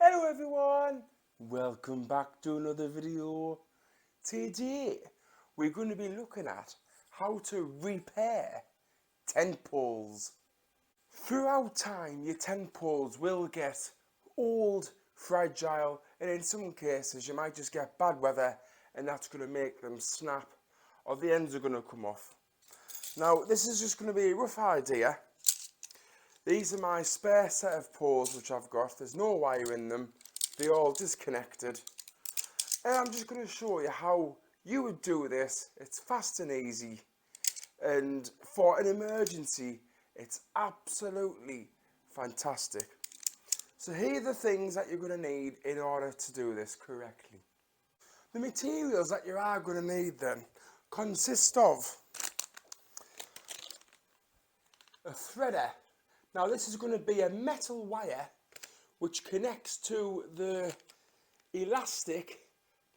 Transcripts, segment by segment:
Hello everyone, welcome back to another video. Today we're going to be looking at how to repair tent poles. Throughout time your tent poles will get old, fragile, and in some cases you might just get bad weather and that's going to make them snap or the ends are going to come off. Now this is just going to be a rough idea. These are my spare set of poles which I've got. There's no wire in them. They're all disconnected. And I'm just going to show you how you would do this. It's fast and easy. And for an emergency, it's absolutely fantastic. So here are the things that you're going to need in order to do this correctly. The materials that you are going to need then consist of a threader. Now this is going to be a metal wire which connects to the elastic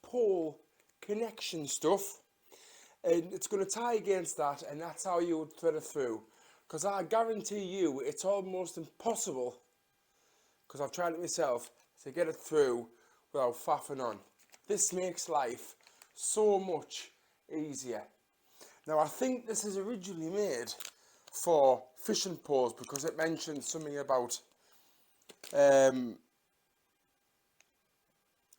pole connection stuff, and it's going to tie against that, and that's how you would thread it through. Because I guarantee you it's almost impossible, because I've tried it myself, to get it through without faffing on. This makes life so much easier. Now I think this is originally made for fishing poles because it mentions something about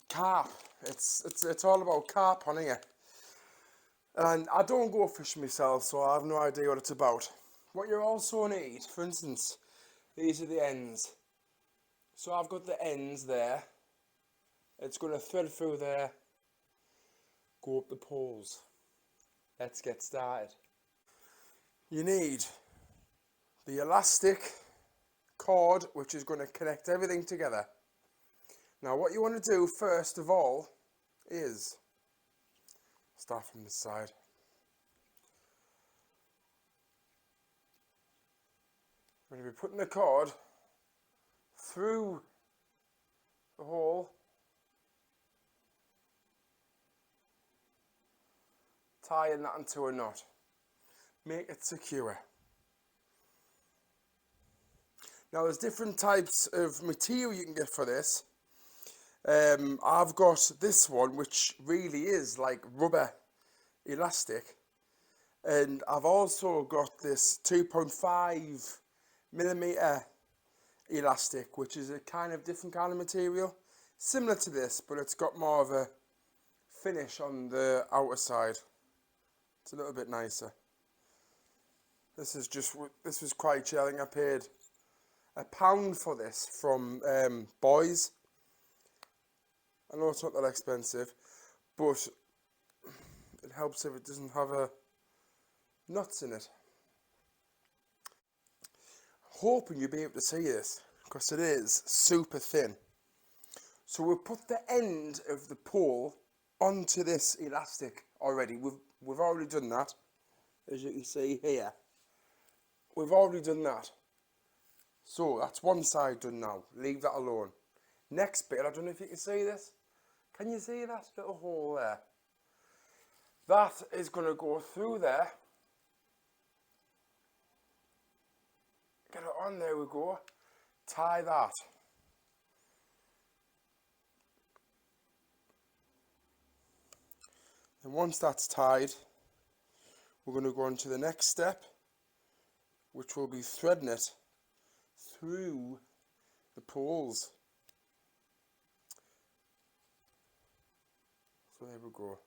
carp. It's all about carp on here, and I don't go fishing myself, so I have no idea what it's about. What you also need, for instance, these are the ends. So I've got the ends there. It's going to thread through there, go up the poles. Let's get started. You need the elastic cord which is going to connect everything together. Now what you want to do first of all is start from this side. We're going to be putting the cord through the hole, tying that into a knot. Make it secure. Now there's different types of material you can get for this. I've got this one which really is like rubber elastic, and I've also got this 2.5mm elastic which is a kind of different kind of material, similar to this, but it's got more of a finish on the outer side. It's a little bit nicer. This was quite cheap. I think I paid £1 for this from Boys. I know it's not that expensive, but it helps if it doesn't have nuts in it. Hoping you'll be able to see this because it is super thin. So we'll put the end of the pole onto this elastic already. We've already done that, as you can see here. We've already done that. So that's one side done now. Leave that alone. Next bit, I don't know if you can see this. Can you see that little hole there? That is going to go through there. Get it on, there we go. Tie that. And once that's tied, we're going to go on to the next step, which will be threading it through the poles. So there we go.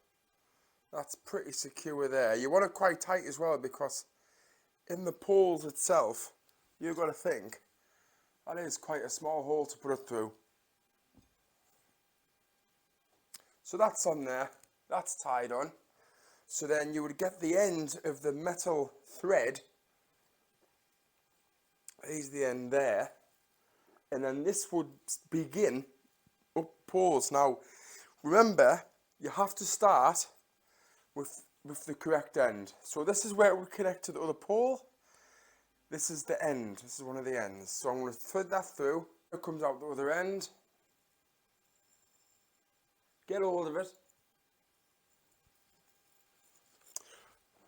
That's pretty secure there. You want it quite tight as well, because in the poles itself, you've got to think, that is quite a small hole to put it through. So that's on there, that's tied on. So then you would get the end of the metal thread, here's the end there, and then this would begin up poles. Now remember, you have to start with the correct end. So this is where it would connect to the other pole. This is the end, this is one of the ends. So I'm going to thread that through, it comes out the other end. Get hold of it.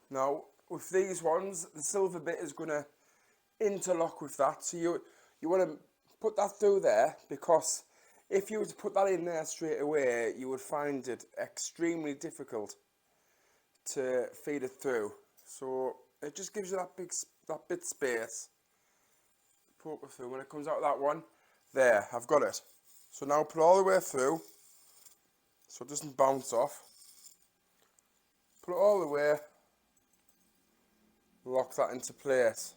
Now with these ones, the silver bit is going to interlock with that. So you want to put that through there, because if you were to put that in there straight away, you would find it extremely difficult to feed it through. So it just gives you that bit space. Poke it through. When it comes out of that one, there, I've got it. So now put it all the way through, so it doesn't bounce off. Put it all the way, lock that into place.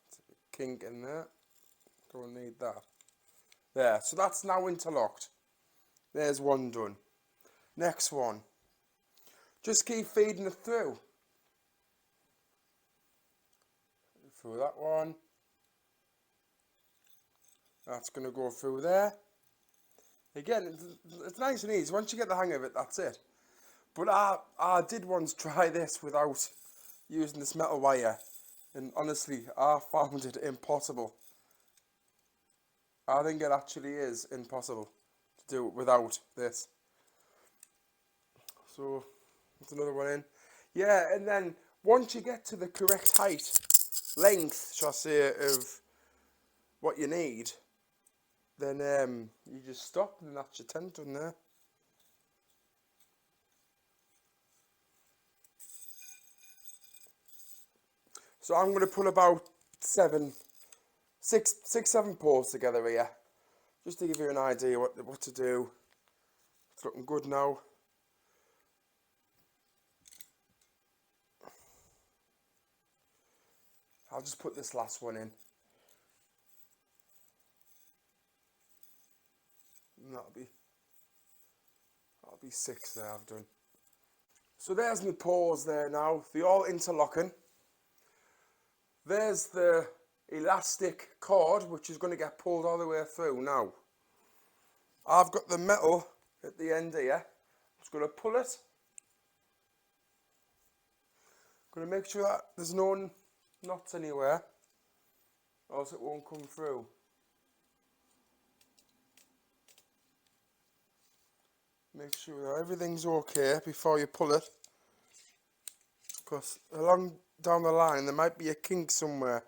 It's a bit kink in there, don't need that. There, so that's now interlocked. There's one done. Next one. Just keep feeding it through. Through that one. That's going to go through there. Again, it's nice and easy. Once you get the hang of it, that's it. But I did once try this without using this metal wire. And honestly, I found it impossible. I think it actually is impossible to do it without this. So, that's another one in. Yeah, and then once you get to the correct height, length, shall I say, of what you need, then you just stop and that's your tent done there. So I'm going to put about 7 poles together here, just to give you an idea what to do. It's looking good now. I'll just put this last one in. And that'll be 6 there I've done. So there's my poles there now. They're all interlocking. There's the elastic cord, which is going to get pulled all the way through now. I've got the metal at the end here. I'm just going to pull it. I'm going to make sure that there's no knots anywhere, or else it won't come through. Make sure that everything's okay before you pull it, because along down the line there might be a kink somewhere.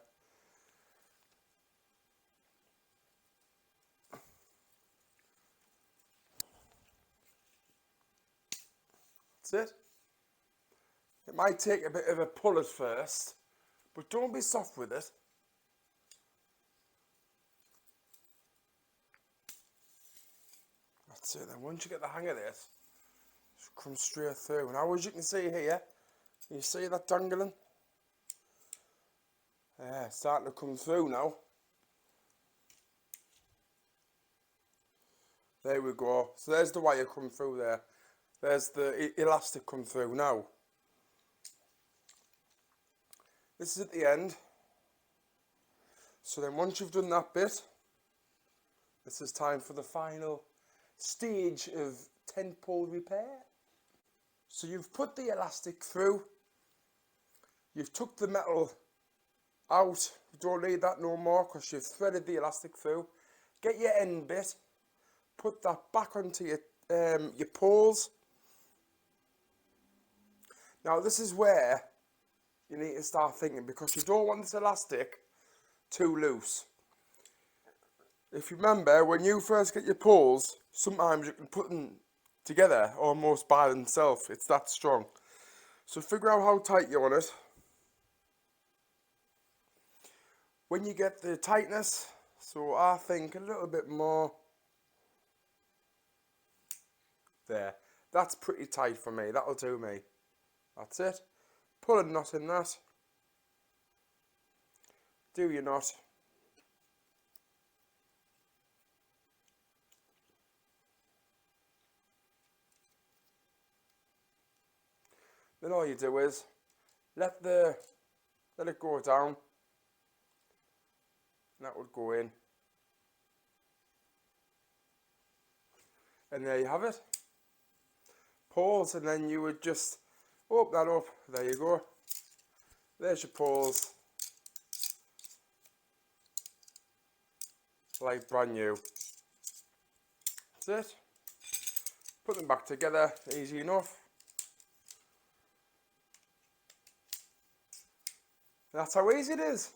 That's it. It might take a bit of a pull at first, but don't be soft with it. That's it then. Once you get the hang of this, just come straight through. Now as you can see here, you see that dangling? Yeah, it's starting to come through now. There we go. So there's the wire come through there. There's the elastic come through now. This is at the end. So then once you've done that bit, this is time for the final stage of tent pole repair. So you've put the elastic through. You've took the metal out. You don't need that no more because you've threaded the elastic through. Get your end bit. Put that back onto your poles. Now this is where you need to start thinking, because you don't want this elastic too loose. If you remember, when you first get your poles, sometimes you can put them together almost by themselves. It's that strong. So figure out how tight you want it. When you get the tightness, so I think a little bit more. There. That's pretty tight for me. That'll do me. That's it. Pull a knot in that. Do your knot. Then all you do is let it go down. And that would go in. And there you have it. Poles, and then you would just open that up. There you go. There's your poles. Like brand new. That's it. Put them back together, easy enough. That's how easy it is.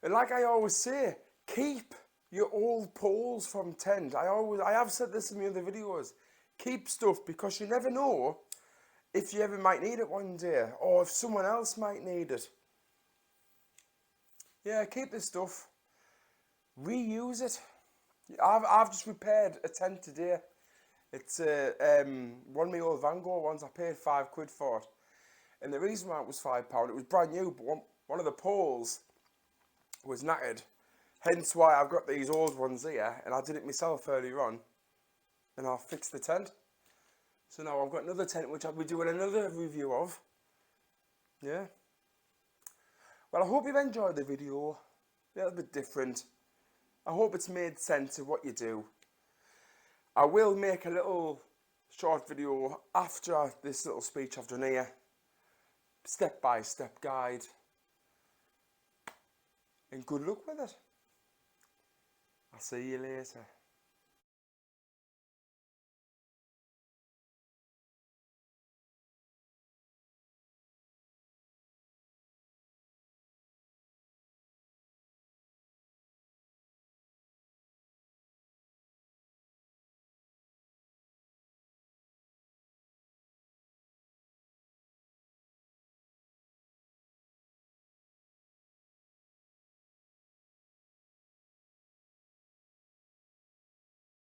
And like I always say, keep your old poles from tent. I have said this in my other videos. Keep stuff because you never know if you ever might need it one day, or if someone else might need it. Yeah, keep this stuff. Reuse it. I've just repaired a tent today. It's one of my old Van Gogh ones. I paid £5 for it, and the reason why it was £5, it was brand new, but one of the poles was knackered. Hence why I've got these old ones here, and I did it myself earlier on, and I fixed the tent. So now I've got another tent which I'll be doing another review of. Yeah. Well, I hope you've enjoyed the video. A little bit different. I hope it's made sense of what you do. I will make a little short video after this little speech I've done here. Step-by-step guide. And good luck with it. I'll see you later.